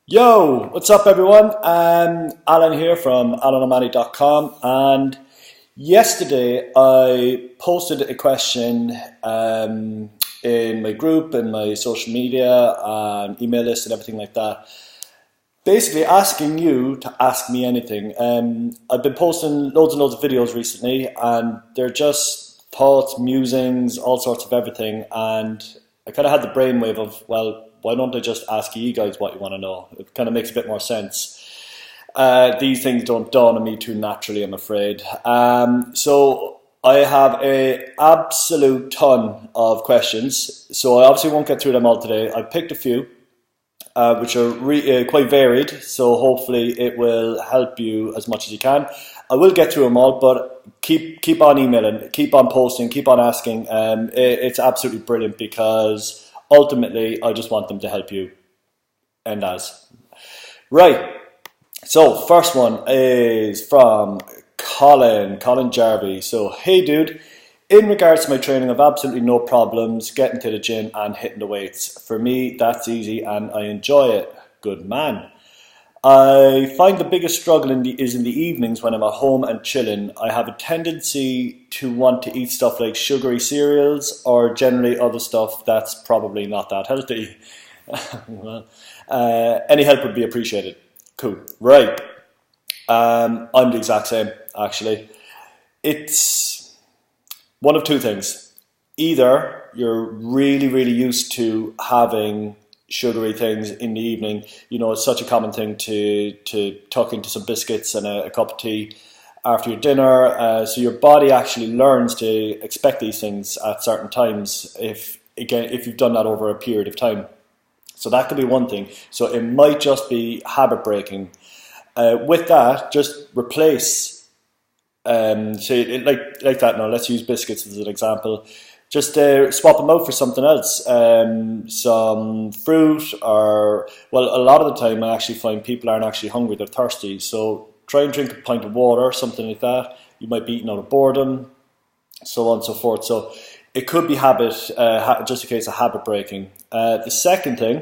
Yo, what's up everyone? Alan here from alanomani.com, and yesterday I posted a question in my group, in my social media, email list and everything like that, basically asking you to ask me anything. I've been posting loads and loads of videos recently, and they're just thoughts, musings, all sorts of everything, and I kind of had the brainwave of, well, why don't I just ask you guys what you want to know? It kind of makes a bit more sense. These things don't dawn on me too naturally, I'm afraid. So I have a absolute ton of questions, so I obviously won't get through them all today. I picked a few, which are quite varied, so hopefully it will help you as much as you can. I will get through them all, but keep on emailing, keep on posting, keep on asking. It's absolutely brilliant because ultimately I just want them to help you. And right. So first one is from Colin Jarvie. So, hey dude, in regards to my training, I've absolutely no problems getting to the gym and hitting the weights. For me, that's easy and I enjoy it. Good man. I find the biggest struggle is in the evenings when I'm at home and chilling. I have a tendency to want to eat stuff like sugary cereals or generally other stuff that's probably not that healthy. Well, any help would be appreciated. Cool. Right. I'm the exact same, actually. It's one of two things. Either you're really, really used to having sugary things in the evening. You know, it's such a common thing to tuck into some biscuits and a cup of tea after your dinner. So your body actually learns to expect these things at certain times if you've done that over a period of time. So that could be one thing. So it might just be habit breaking. With that, just replace, say like that now, let's use biscuits as an example. Just swap them out for something else, some fruit, or, well, a lot of the time I actually find people aren't actually hungry, they're thirsty. So try and drink a pint of water, something like that. You might be eating out of boredom, so on and so forth. So it could be just a case of habit breaking. The second thing,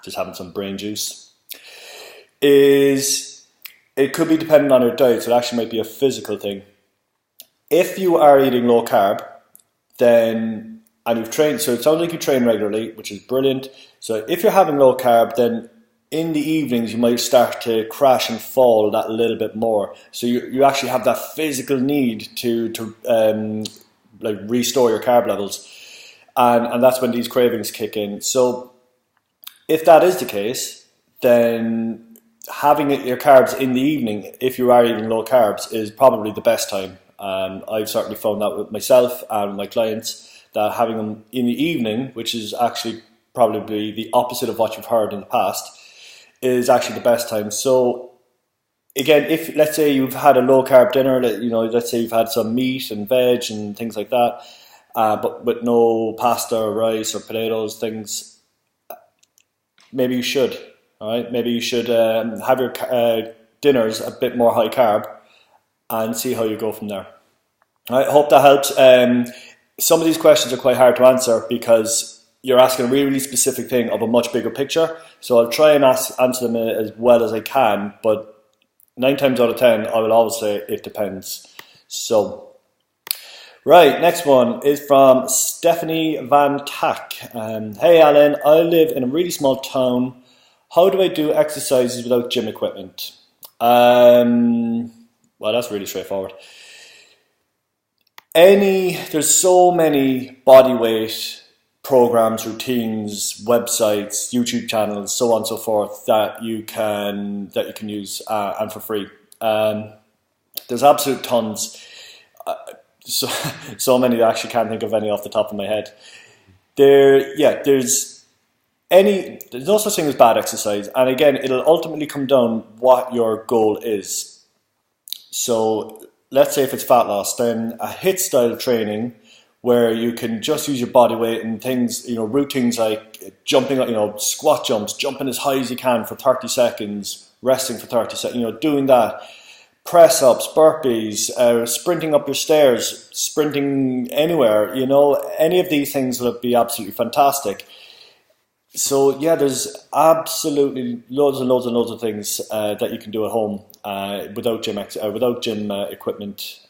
just having some brain juice, is it could be dependent on your diet, so it actually might be a physical thing. If you are eating low carb, and you've trained, so it sounds like you train regularly, which is brilliant. So if you're having low carb, then in the evenings you might start to crash and fall that little bit more. So you actually have that physical need to restore your carb levels, and that's when these cravings kick in. So if that is the case, then having your carbs in the evening, if you are eating low carbs, is probably the best time. I've certainly found that with myself and my clients, that having them in the evening, which is actually probably the opposite of what you've heard in the past, is actually the best time. So again, if let's say you've had a low carb dinner, let's say you've had some meat and veg and things like that, but with no pasta or rice or potatoes, things, maybe you should. All right, maybe you should have your dinners a bit more high carb and see how you go from there. All right, hope that helps. Some of these questions are quite hard to answer because you're asking a really, really specific thing of a much bigger picture. So I'll try and answer them as well as I can, but 9 times out of 10, I will always say it depends. So, right, next one is from Stephanie Van Tack. Hey Alan, I live in a really small town. How do I do exercises without gym equipment? Well, that's really straightforward. There's so many bodyweight programs, routines, websites, YouTube channels, so on and so forth that you can use and for free. There's absolute tons. So many that I actually can't think of any off the top of my head. There's no such thing as bad exercise, and again, it'll ultimately come down what your goal is. So let's say if it's fat loss, then a HIIT style training where you can just use your body weight and things, routines like jumping, squat jumps, jumping as high as you can for 30 seconds, resting for 30 seconds, doing that, press ups, burpees, sprinting up your stairs, sprinting anywhere, any of these things will be absolutely fantastic. So yeah, there's absolutely loads and loads and loads of things that you can do at home without gym equipment.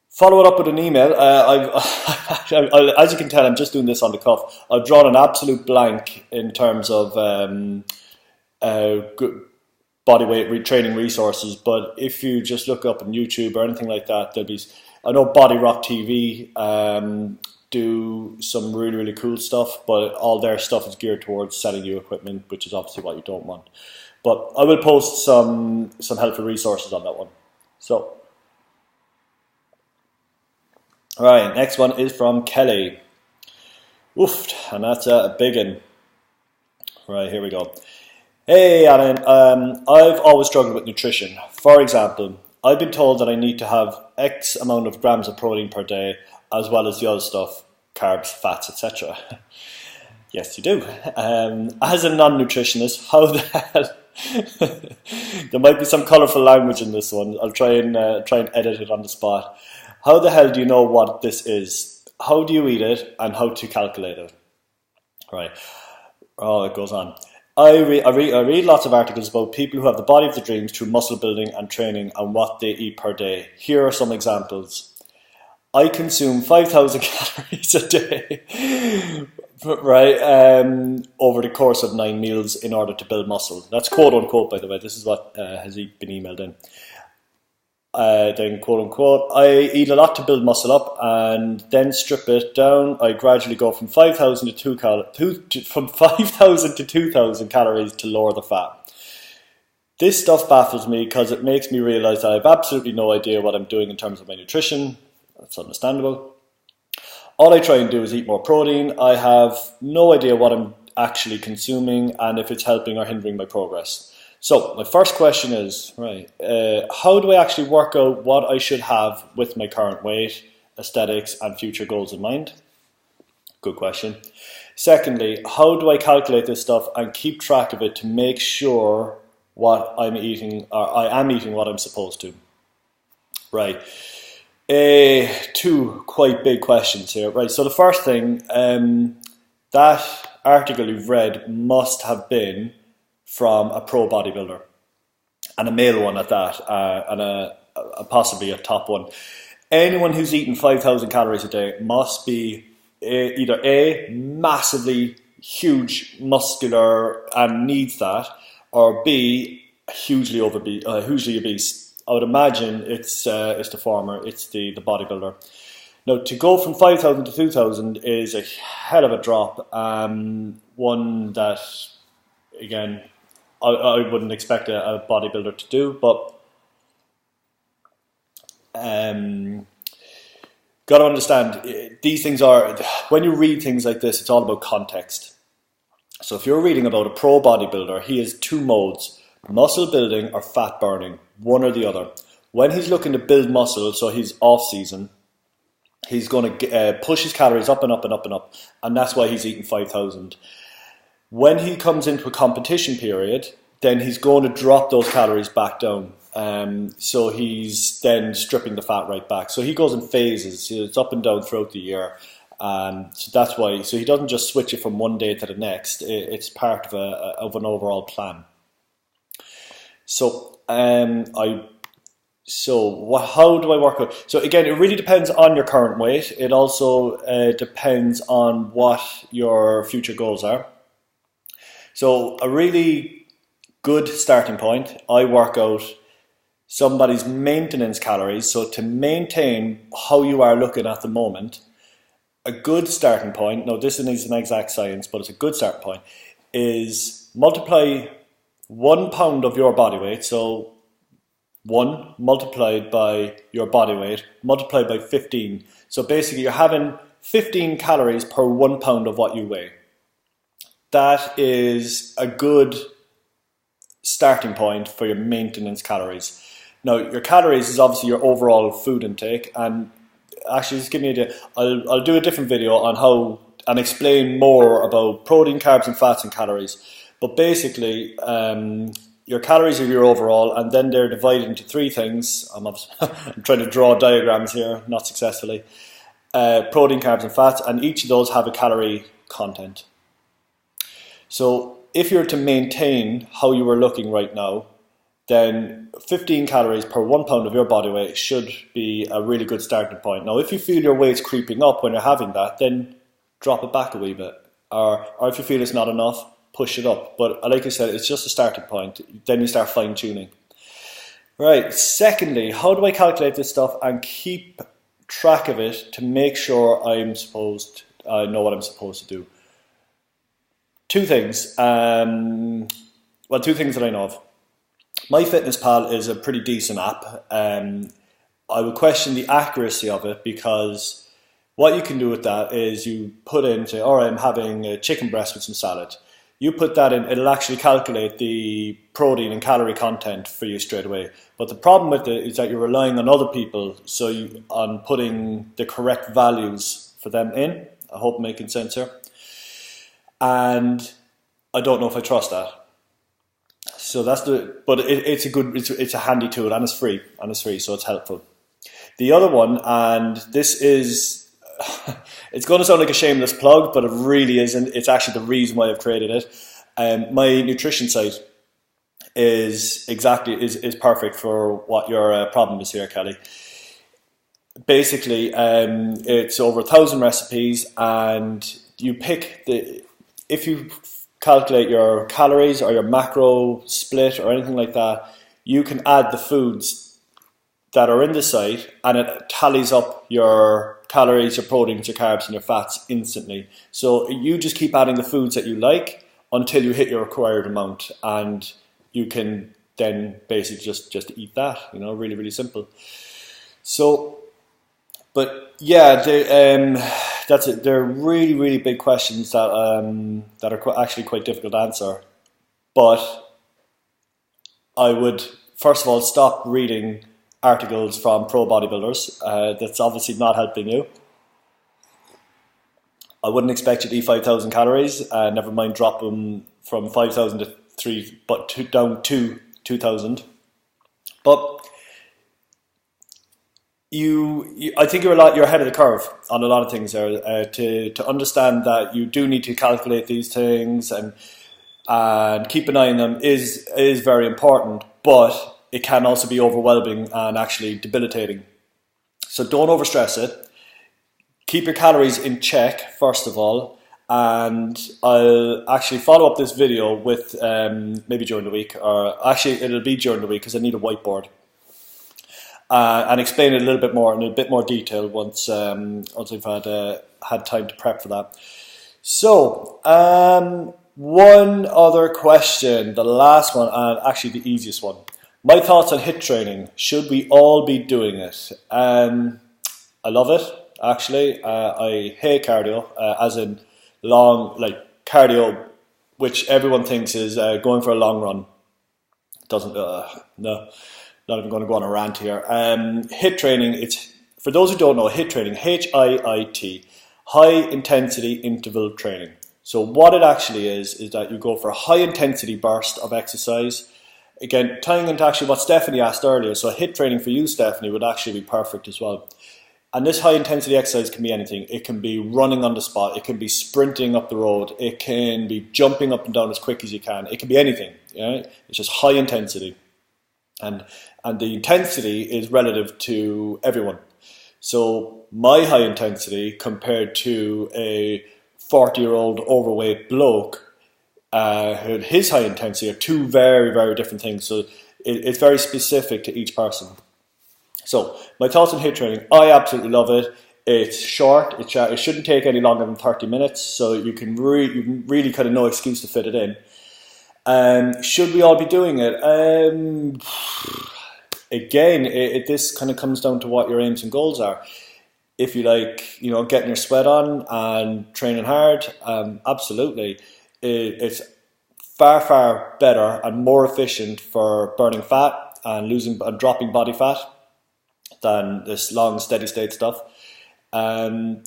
Follow it up with an email. As you can tell, I'm just doing this on the cuff. I've drawn an absolute blank in terms of good body weight retraining resources. But if you just look up on YouTube or anything like that, there'll be. I know Body Rock TV do some really, really cool stuff, but all their stuff is geared towards selling you equipment, which is obviously what you don't want. But I will post some helpful resources on that one. So, all right, next one is from Kelly. Oof, and that's a big one. Right, here we go. Hey, Alan, I've always struggled with nutrition. For example, I've been told that I need to have X amount of grams of protein per day, as well as the other stuff, carbs, fats, etc. Yes, you do. As a non-nutritionist, how the hell... There might be some colourful language in this one. I'll try and edit it on the spot. How the hell do you know what this is? How do you eat it, and how to calculate it? Right. Oh, it goes on. I read lots of articles about people who have the body of their dreams through muscle building and training and what they eat per day. Here are some examples. I consume 5,000 calories a day, right, over the course of 9 meals in order to build muscle. That's quote unquote, by the way. This is what has been emailed in. Then quote unquote, I eat a lot to build muscle up and then strip it down. I gradually go from 5,000 to 2,000 calories to lower the fat. This stuff baffles me because it makes me realize that I have absolutely no idea what I'm doing in terms of my nutrition. That's understandable. All I try and do is eat more protein. I have no idea what I'm actually consuming and if it's helping or hindering my progress. So my first question is, right, how do I actually work out what I should have with my current weight, aesthetics and future goals in mind? Good question. Secondly, how do I calculate this stuff and keep track of it to make sure what I'm eating, or I am eating what I'm supposed to? Right. Two quite big questions here. Right, so the first thing, that article you've read must have been from a pro bodybuilder, and a male one at that, and a possibly a top one. Anyone who's eating 5,000 calories a day must be either A, massively huge muscular and needs that, or B, hugely obese. I would imagine it's the former, it's the bodybuilder. Now, to go from 5,000 to 2,000 is a hell of a drop, one that, again, I wouldn't expect a bodybuilder to do, but got to understand, these things are, when you read things like this, it's all about context. So if you're reading about a pro bodybuilder, he has two modes, muscle building or fat burning, one or the other. When he's looking to build muscle, so he's off season, he's going to push his calories up and up and up and up, and that's why he's eating 5,000. When he comes into a competition period, then he's going to drop those calories back down. So he's then stripping the fat right back. So he goes in phases. It's up and down throughout the year. So that's why. So he doesn't just switch it from one day to the next. It's part of an overall plan. So how do I work out? So again, it really depends on your current weight. It also depends on what your future goals are. So a really good starting point, I work out somebody's maintenance calories. So to maintain how you are looking at the moment, a good starting point, now this isn't an exact science, but it's a good starting point, is multiply 1 pound of your body weight. So 1 multiplied by your body weight, multiplied by 15. So basically you're having 15 calories per 1 pound of what you weigh. That is a good starting point for your maintenance calories. Now, your calories is obviously your overall food intake, and actually, just give me an idea. I'll do a different video on how and explain more about protein, carbs, and fats and calories. But basically, your calories are your overall, and then they're divided into three things. I'm trying to draw diagrams here, not successfully. Protein, carbs, and fats, and each of those have a calorie content. So if you're to maintain how you are looking right now, then 15 calories per 1 pound of your body weight should be a really good starting point. Now, if you feel your weight's creeping up when you're having that, then drop it back a wee bit. Or if you feel it's not enough, push it up. But like I said, it's just a starting point. Then you start fine tuning. Right, secondly, how do I calculate this stuff and keep track of it to make sure I know what I'm supposed to do? Two things. Two things that I know of. MyFitnessPal is a pretty decent app. I would question the accuracy of it, because what you can do with that is you put in, say, all right, I'm having a chicken breast with some salad. You put that in, it'll actually calculate the protein and calorie content for you straight away. But the problem with it is that you're relying on other people, on putting the correct values for them in. I hope I'm making sense here. And I don't know if I trust that. So it's a handy tool, and it's free, so it's helpful. The other one, and this is, it's going to sound like a shameless plug, but it really isn't. It's actually the reason why I've created it. My nutrition site is perfect for what your problem is here, Kelly. Basically, it's over 1,000 recipes, and you pick if you calculate your calories or your macro split or anything like that, you can add the foods that are in the site, and it tallies up your calories, your proteins, your carbs, and your fats instantly. So you just keep adding the foods that you like until you hit your required amount, and you can then basically just eat that. Really, really simple. So, but yeah, that's it. They're really, really big questions that are actually quite difficult to answer. But I would, first of all, stop reading articles from pro bodybuilders. That's obviously not helping you. I wouldn't expect you to eat 5,000 calories. Never mind drop them from 5,000 to 3, down to 2,000. But I think you're ahead of the curve on a lot of things there. To understand that you do need to calculate these things and keep an eye on them is very important, but it can also be overwhelming and actually debilitating. So don't overstress it. Keep your calories in check, first of all, and I'll actually follow up this video with maybe during the week, or actually it'll be during the week because I need a whiteboard. And explain it a little bit more in a bit more detail once I've had time to prep for that. So, one other question, the last one, and actually the easiest one. My thoughts on HIIT training. Should we all be doing it? I love it, actually. I hate cardio, as in cardio, which everyone thinks is going for a long run. Doesn't, no. Not even going to go on a rant here. HIIT training, it's, for those who don't know, HIIT training, HIIT, high intensity interval training. So what it actually is that you go for a high intensity burst of exercise. Again, tying into actually what Stephanie asked earlier, so HIIT training for you, Stephanie, would actually be perfect as well. And this high intensity exercise can be anything. It can be running on the spot, it can be sprinting up the road, it can be jumping up and down as quick as you can, it can be anything. It's just high intensity. And the intensity is relative to everyone. So my high intensity compared to a 40-year-old overweight bloke, his high intensity are two very, very different things. So it's very specific to each person. So my thoughts on HIIT training, I absolutely love it. It's short. It shouldn't take any longer than 30 minutes. So you can really kind of no excuse to fit it in. Should we all be doing it? Again, this kind of comes down to what your aims and goals are. If you like, getting your sweat on and training hard, absolutely. It's far, far better and more efficient for burning fat and dropping body fat than this long, steady state stuff. The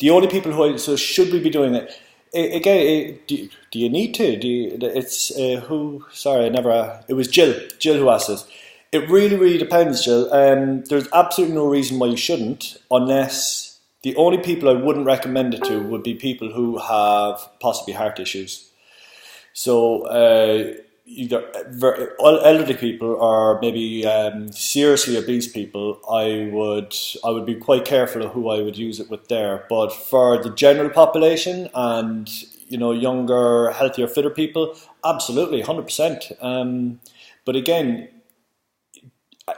only people so should we be doing it? Again, do you need to? It was Jill who asked this. It really, really depends, Jill. There's absolutely no reason why you shouldn't, unless the only people I wouldn't recommend it to would be people who have possibly heart issues. So either elderly people or maybe seriously obese people, I would be quite careful of who I would use it with there. But for the general population and younger, healthier, fitter people, absolutely, 100%. But again,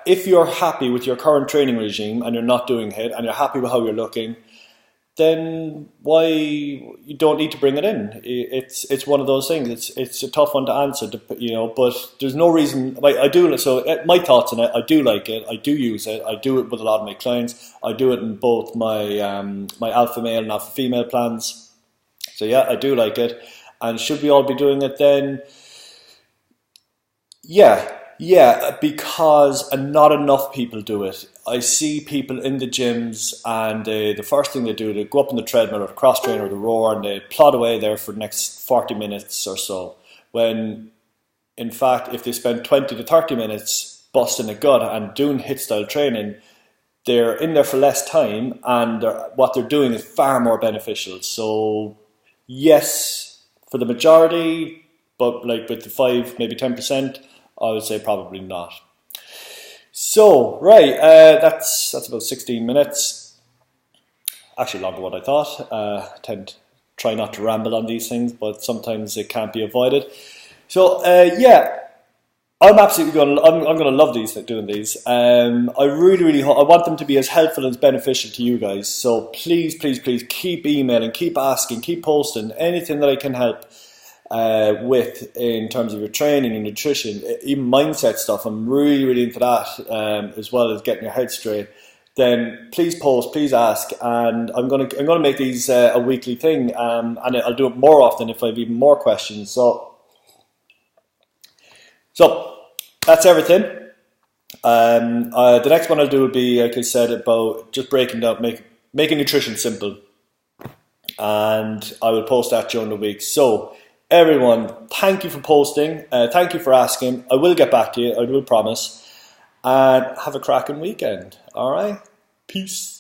if you're happy with your current training regime and you're not doing it and you're happy with how you're looking, then why you don't need to bring it in. It's one of those things. It's a tough one to answer, but there's no reason. Like I do, so my thoughts on it. I do like it. I do use it. I do it with a lot of my clients. I do it in both my my alpha male and alpha female plans. So yeah, I do like it. And should we all be doing it then? Yeah, because not enough people do it. I see people in the gyms and the first thing they do, they go up on the treadmill or the cross trainer or the rower and they plod away there for the next 40 minutes or so. When in fact, if they spend 20 to 30 minutes busting a gut and doing HIIT style training, they're in there for less time and what they're doing is far more beneficial. So yes, for the majority, but like with the 5, maybe 10%, I would say probably not. So, right, that's about 16 minutes. Actually longer than what I thought. I try not to ramble on these things, but sometimes it can't be avoided. So, yeah, I'm gonna love doing these. I really hope, I want them to be as helpful and as beneficial to you guys. So please keep emailing, keep asking, keep posting anything that I can help with in terms of your training and nutrition, even mindset stuff. I'm really into that, as well as getting your head straight. Then please post, please ask, and I'm gonna make these a weekly thing, and I'll do it more often if I have even more questions. So that's everything. The next one I'll do will be, like I said, about just breaking down, making nutrition simple, and I will post that during the week. So everyone, thank you for posting. Thank you for asking. I will get back to you. I will promise. And have a cracking weekend. All right. Peace.